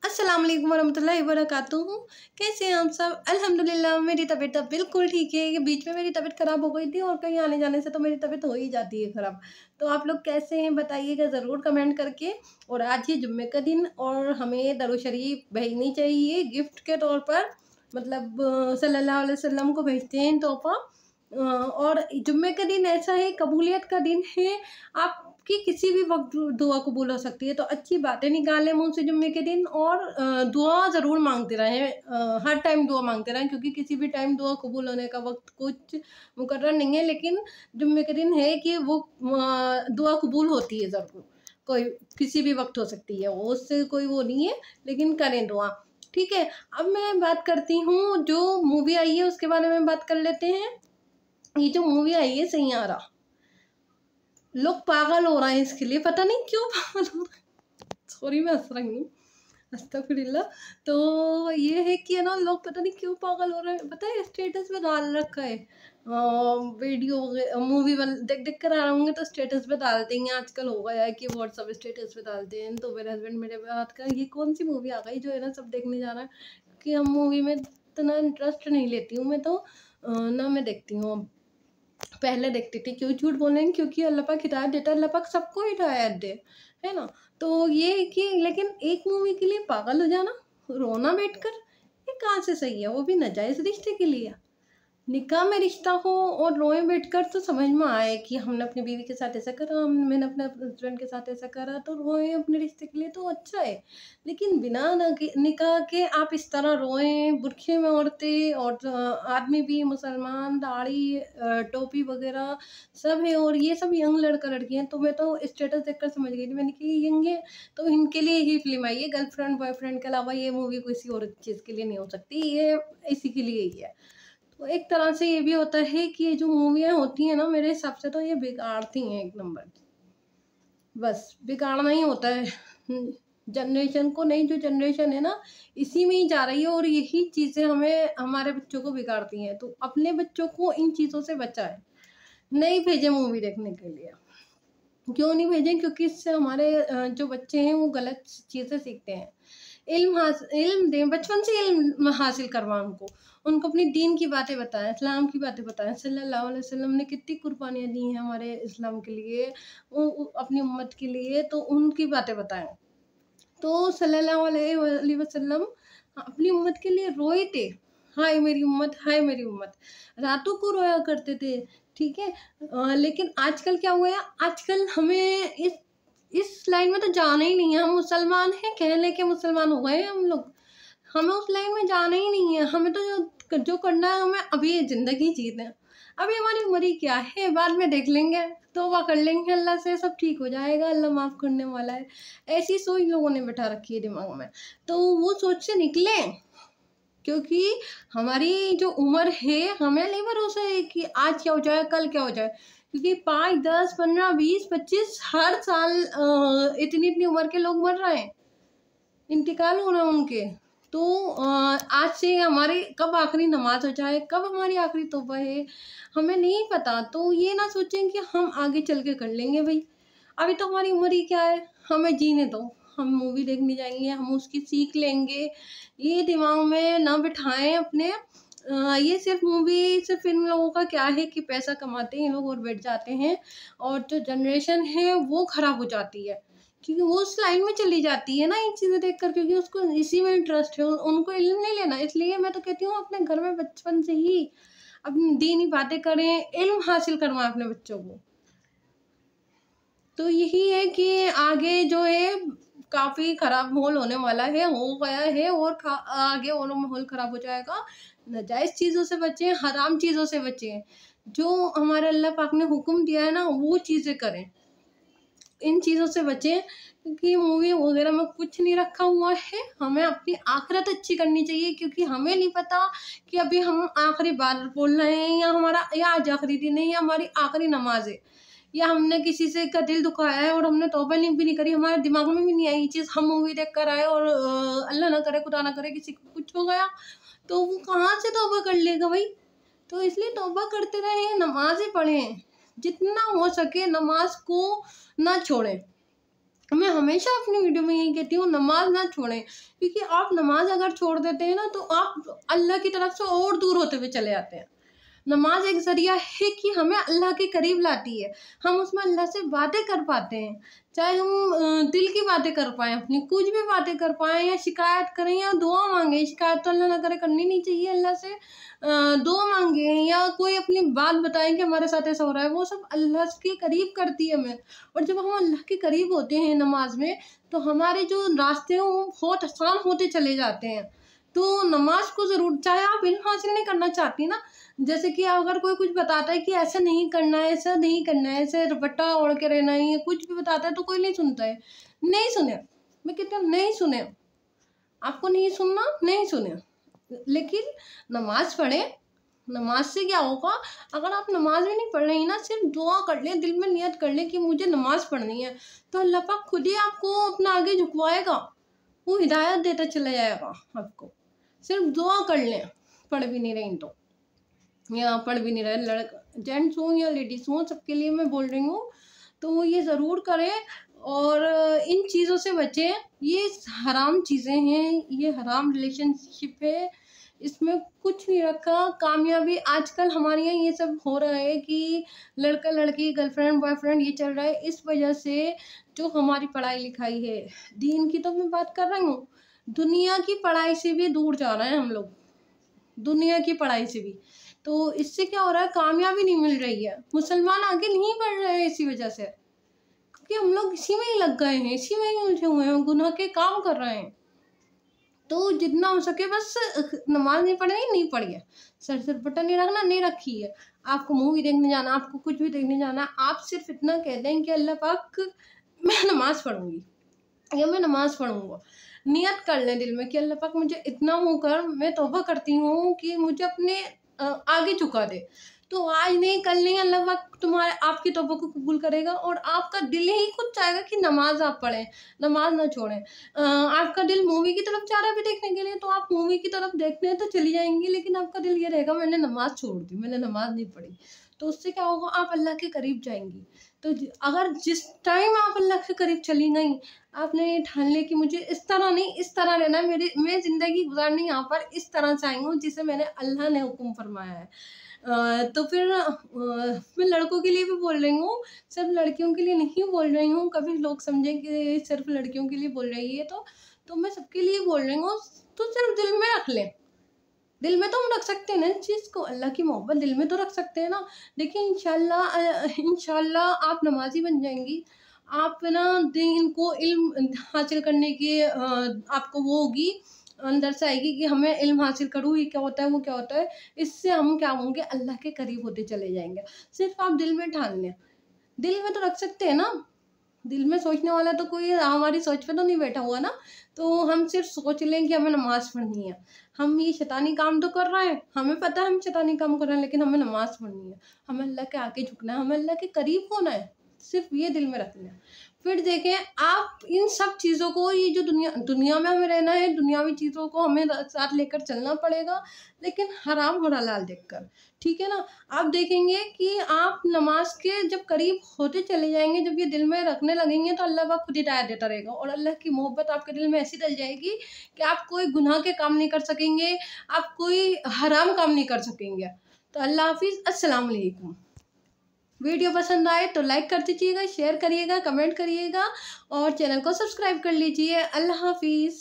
अस्सलाम वालेकुम वरहमतुल्लाहि वबरकातुहू। कैसे हैं आप सब? अल्हम्दुलिल्लाह मेरी तबीयत अब बिल्कुल ठीक है। ये बीच में मेरी तबीयत ख़राब हो गई थी और कहीं आने जाने से तो मेरी तबीयत हो ही जाती है ख़राब। तो आप लोग कैसे हैं बताइएगा ज़रूर कमेंट करके। और आज ये जुम्मे का दिन और हमें दरूद शरीफ भेजनी चाहिए गिफ्ट के तौर पर, मतलब सल्लल्लाहु अलैहि वसल्लम को भेजते हैं तोहफ़ा। और जुम्मे का दिन ऐसा है, कबूलियत का दिन है। आपकी किसी भी वक्त दुआ कबूल हो सकती है, तो अच्छी बातें निकालें मुँह से जुम्मे के दिन और दुआ ज़रूर मांगते रहें। हर टाइम दुआ मांगते रहें, क्योंकि किसी भी टाइम दुआ कबूल होने का वक्त कुछ मुकर्रर नहीं है, लेकिन जुम्मे के दिन है कि वो दुआ कबूल होती है ज़रूर। कोई किसी भी वक्त हो सकती है, वो उससे कोई वो नहीं है, लेकिन करें दुआ। ठीक है, अब मैं बात करती हूँ जो मूवी आई है उसके बारे में बात कर लेते हैं। ये जो मूवी आई है सैयारा, लोग पागल हो रहे हैं इसके लिए, पता नहीं क्यों पागल हो रहे हैं। सॉरी मैं हंस रही हूँ, अस्तगफिरुल्लाह। तो ये है कि ना, लोग पता नहीं क्यों पागल हो रहे हैं। पता है स्टेटस पे डाल रखा है वीडियो मूवी देख देख कर आ रहे होंगे तो स्टेटस पे डालते हैं। आजकल हो गया है कि व्हाट्सअप स्टेटस पे डालते हैं। तो मेरे हस्बैंड मेरे बात कर, ये कौन सी मूवी आ गई जो है ना सब देखने जा रहा है, कि हम मूवी में इतना इंटरेस्ट नहीं लेती हूँ मैं। तो ना मैं देखती हूँ, पहले देखती थी। क्यों झूठ बोलेंगे, क्योंकि अल्लाह पाक हिदायत देता है, अल्लाह पाक सबको हिदायत दे, है ना। तो ये है कि लेकिन एक मूवी के लिए पागल हो जाना, रोना बैठकर, ये कहाँ से सही है? वो भी नाजायज़ रिश्ते के लिए। निकाह में रिश्ता हो और रोए बैठकर तो समझ में आए कि हमने अपनी बीवी के साथ ऐसा करा, मैंने अपने हस्बैंड के साथ ऐसा करा, तो रोए अपने रिश्ते के लिए तो अच्छा है। लेकिन बिना निकाह के आप इस तरह रोएं, बुरखे में औरतें और आदमी भी, मुसलमान, दाढ़ी टोपी वगैरह सब है, और ये सब यंग लड़का लड़की हैं। तो मैं तो स्टेटस देखकर समझ गई थी, मैंने कि ये यंग है तो इनके लिए ही फिल्म आई है। गर्लफ्रेंड बॉयफ्रेंड के अलावा ये मूवी किसी और चीज़ के लिए नहीं हो सकती, ये इसी के लिए ही है। तो एक तरह से ये भी होता है कि ये जो मूवियाँ होती हैं ना, मेरे हिसाब से तो ये बिगाड़ती हैं एक नंबर की। बस बिगाड़ना ही होता है जनरेशन को। नहीं, जो जनरेशन है ना इसी में ही जा रही है, और यही चीज़ें हमें हमारे बच्चों को बिगाड़ती हैं। तो अपने बच्चों को इन चीज़ों से बचाएं, नहीं भेजें मूवी देखने के लिए। क्यों नहीं भेजें? क्योंकि इससे हमारे जो बच्चे हैं वो गलत चीज़ें सीखते हैं। इल्म दें, बचपन से इल्म हासिल करवाएं उनको। उनको अपनी दीन की बातें बताएं, इस्लाम की बातें बताएं। सल्लल्लाहु अलैहि वसल्लम ने कितनी कुर्बानियाँ दी हैं हमारे इस्लाम के लिए, अपनी उम्मत के लिए, तो उनकी बातें बताएं। तो सल्लल्लाहु अलैहि वसल्लम अपनी उम्मत के लिए रोए थे। हाय मेरी उम्मत, हाय मेरी उम्मत, रातों को रोया करते थे। ठीक है, लेकिन आजकल क्या हुआ है, आजकल हमें इस लाइन में तो जाना ही नहीं है। हम मुसलमान हैं, कह लेके मुसलमान हो गए हैं हम लोग। हमें उस लाइन में जाना ही नहीं है। हमें तो जो करना है, हमें अभी ज़िंदगी जीना है। अभी हमारी उम्र ही क्या है, बाद में देख लेंगे, तौबा कर लेंगे अल्लाह से, सब ठीक हो जाएगा, अल्लाह माफ़ करने वाला है। ऐसी सोच लोगों ने बैठा रखी है दिमाग में। तो वो सोच से निकलें, क्योंकि हमारी जो उम्र है, हमें नहीं भरोसा है कि आज क्या हो जाए, कल क्या हो जाए। क्योंकि 5, 10, 15, 20, 25 हर साल इतनी इतनी उम्र के लोग मर रहे हैं, इंतकाल हो रहा है उनके। तो आज से हमारी कब आखिरी नमाज हो जाए, कब हमारी आखिरी तौबा है, हमें नहीं पता। तो ये ना सोचें कि हम आगे चल के कर लेंगे। भाई अभी तो हमारी उम्र ही क्या है, हमें जीने दो। हम मूवी देखने जाएंगे, हम उसकी सीख लेंगे, ये दिमाग में ना बिठाएं अपने। ये सिर्फ मूवी, सिर्फ इन लोगों का क्या है कि पैसा कमाते हैं लोग और बैठ जाते हैं, और जो जनरेशन है वो खराब हो जाती है, क्योंकि वो उस लाइन में चली जाती है ना ये चीज़ें देखकर, क्योंकि उसको इसी में इंटरेस्ट है, उनको इल्म नहीं लेना। इसलिए मैं तो कहती हूँ अपने घर में बचपन से ही अपनी दीनी बातें करें, इल्म हासिल करवाएं अपने बच्चों को। तो यही है कि आगे जो है काफ़ी ख़राब माहौल होने वाला है, हो गया है, और आगे और माहौल ख़राब हो जाएगा। नाजायज़ चीज़ों से बचें, हराम चीज़ों से बचें। जो हमारे अल्लाह पाक ने हुक्म दिया है ना, वो चीज़ें करें, इन चीज़ों से बचें। क्योंकि मूवी वगैरह में कुछ नहीं रखा हुआ है। हमें अपनी आखिरत अच्छी करनी चाहिए, क्योंकि हमें नहीं पता कि अभी हम आखिरी बार बोल रहे हैं, या हमारा या आज आखिरी दिन है, या हमारी आखिरी नमाज है, या हमने किसी से का दिल दुखाया है और हमने तौबा भी नहीं करी, हमारे दिमाग में भी नहीं आई ये चीज़, हम मूवी देख कर आए और अल्लाह ना करे, खुदा ना करे किसी को कुछ हो गया, तो वो कहाँ से तौबा कर लेगा भाई। तो इसलिए तौबा करते रहें, नमाज़ें पढ़ें, जितना हो सके नमाज को ना छोड़ें। मैं हमेशा अपनी वीडियो में यही कहती हूँ, नमाज ना छोड़ें, क्योंकि आप नमाज अगर छोड़ देते हैं ना तो आप अल्लाह की तरफ से और दूर होते हुए चले जाते हैं। नमाज एक ज़रिया है कि हमें अल्लाह के करीब लाती है। हम उसमें अल्लाह से बातें कर पाते हैं, चाहे हम दिल की बातें कर पाएँ, अपनी कुछ भी बातें कर पाएँ, या शिकायत करें या दुआ मांगें। शिकायत तो अल्लाह ना करे, करनी नहीं चाहिए अल्लाह से। दुआ मांगें या कोई अपनी बात बताएं कि हमारे साथ ऐसा हो रहा है, वो सब अल्लाह के करीब करती है हमें। और जब हम अल्लाह के करीब होते हैं नमाज में, तो हमारे जो रास्ते हैं वो बहुत आसान होते चले जाते हैं। तो नमाज को ज़रूर, चाहे आप इल्म हासिल नहीं करना चाहती ना, जैसे कि अगर कोई कुछ बताता है कि ऐसा नहीं करना है, ऐसा नहीं करना है, ऐसे दुपट्टा ओढ़ के रहना है, या कुछ भी बताता है, तो कोई नहीं सुनता है। नहीं सुने, मैं कहती हूँ नहीं सुने। आपको नहीं सुनना, नहीं सुने, लेकिन नमाज पढ़ें। नमाज से क्या होगा, अगर आप नमाज भी नहीं पढ़ रही ना, सिर्फ दुआ कर लें, दिल में नियत कर लें कि मुझे नमाज पढ़नी है, तो अल्लाह पाक खुद ही आपको अपना आगे झुकवाएगा, वो हिदायत देता चला जाएगा आपको। सिर्फ दुआ कर लें, पढ़ भी नहीं रही तो, या पढ़ भी नहीं रहे, लड़का जेंट्स हो या लेडीज हो, सबके लिए मैं बोल रही हूँ। तो वो ये ज़रूर करें और इन चीज़ों से बचें। ये हराम चीज़ें हैं, ये हराम रिलेशनशिप है, इसमें कुछ नहीं रखा। कामयाबी आजकल हमारे यहाँ ये सब हो रहा है कि लड़का लड़की, गर्लफ्रेंड बॉयफ्रेंड, ये चल रहा है इस वजह से। जो हमारी पढ़ाई लिखाई है, दीन की तो मैं बात कर रही हूँ, दुनिया की पढ़ाई से भी दूर जा रहे हैं हम लोग, दुनिया की पढ़ाई से भी। तो इससे क्या हो रहा है, कामयाबी नहीं मिल रही है, मुसलमान आगे नहीं बढ़ रहे हैं इसी वजह से, क्योंकि हम लोग इसी में ही लग गए हैं, इसी में ही उलझे हुए हैं, गुनाह के काम कर रहे हैं। तो जितना हो सके बस, नमाज नहीं पढ़नी, नहीं पढ़ी है, सर से दुपट्टा नहीं रखना, नहीं रखी है। आपको मूवी देखने जाना, आपको कुछ भी देखने जाना, आप सिर्फ इतना कह दें कि अल्लाह पाक मैं नमाज पढ़ूंगी या मैं नमाज पढ़ूंगा। नियत कर लें दिल में कि अल्लाह पाक मुझे इतना होकर मैं तौबा करती हूँ कि मुझे अपने आगे झुका दे। तो आज नहीं कल नहीं, अल्लाह पाक तुम्हारे आपकी तौबा को कबूल करेगा, और आपका दिल ही खुद चाहेगा कि नमाज आप पढ़ें, नमाज ना छोड़ें। आपका दिल मूवी की तरफ जा रहा है भी देखने के लिए, तो आप मूवी की तरफ देखने तो चली जाएंगी, लेकिन आपका दिल ये रहेगा मैंने नमाज छोड़ दी, मैंने नमाज नहीं पढ़ी। तो उससे क्या होगा, आप अल्लाह के करीब जाएंगी। तो अगर जिस टाइम आप अल्लाह के करीब चली गई, आपने ये ठान लिया कि मुझे इस तरह नहीं, इस तरह रहना है, मैं ज़िंदगी गुजारनी यहाँ पर इस तरह से आई हूँ जिसे मैंने अल्लाह ने हुक्म फरमाया है। तो फिर मैं लड़कों के लिए भी बोल रही हूँ, सिर्फ लड़कियों के लिए नहीं बोल रही हूँ। कभी लोग समझें कि सिर्फ लड़कियों के लिए बोल रही है, तो मैं सबके लिए बोल रही हूँ। तो सिर्फ दिल में रख लें, दिल में तो हम रख सकते हैं ना इस चीज़ को, अल्लाह की मोहब्बत दिल में तो रख सकते हैं ना। देखिए इंशाल्लाह आप नमाज़ी बन जाएंगी। आप ना दीन को इल्म हासिल करने की आपको वो होगी, अंदर से आएगी कि हमें इल्म हासिल करूँ, ये क्या होता है, वो क्या होता है। इससे हम क्या होंगे, अल्लाह के करीब होते चले जाएंगे। सिर्फ आप दिल में ठान लें, दिल में तो रख सकते हैं ना। दिल में सोचने वाला तो कोई हमारी सोच पे तो नहीं बैठा हुआ ना। तो हम सिर्फ सोच लें कि हमें नमाज पढ़नी है, हम ये शैतानी काम तो कर रहे हैं, हमें पता है हम शैतानी काम कर रहे हैं, लेकिन हमें नमाज पढ़नी है, हमें अल्लाह के आगे झुकना है, हमें अल्लाह के करीब होना है। सिर्फ ये दिल में रखना है। फिर देखें आप इन सब चीज़ों को, ये जो दुनिया में हमें रहना है, दुनियावी चीज़ों को हमें साथ लेकर चलना पड़ेगा, लेकिन हराम और हलाल देखकर, ठीक है ना। आप देखेंगे कि आप नमाज के जब करीब होते चले जाएंगे, जब ये दिल में रखने लगेंगे, तो अल्लाह पाक खुद हिदायत देता रहेगा, और अल्लाह की मोहब्बत आपके दिल में ऐसी डल जाएगी कि आप कोई गुनाह के काम नहीं कर सकेंगे, आप कोई हराम काम नहीं कर सकेंगे। तो अल्लाह हाफिज़, अस्सलाम वालेकुम। वीडियो पसंद आए तो लाइक कर दीजिएगा, शेयर करिएगा, कमेंट करिएगा, और चैनल को सब्सक्राइब कर लीजिए। अल्लाह हाफिज़।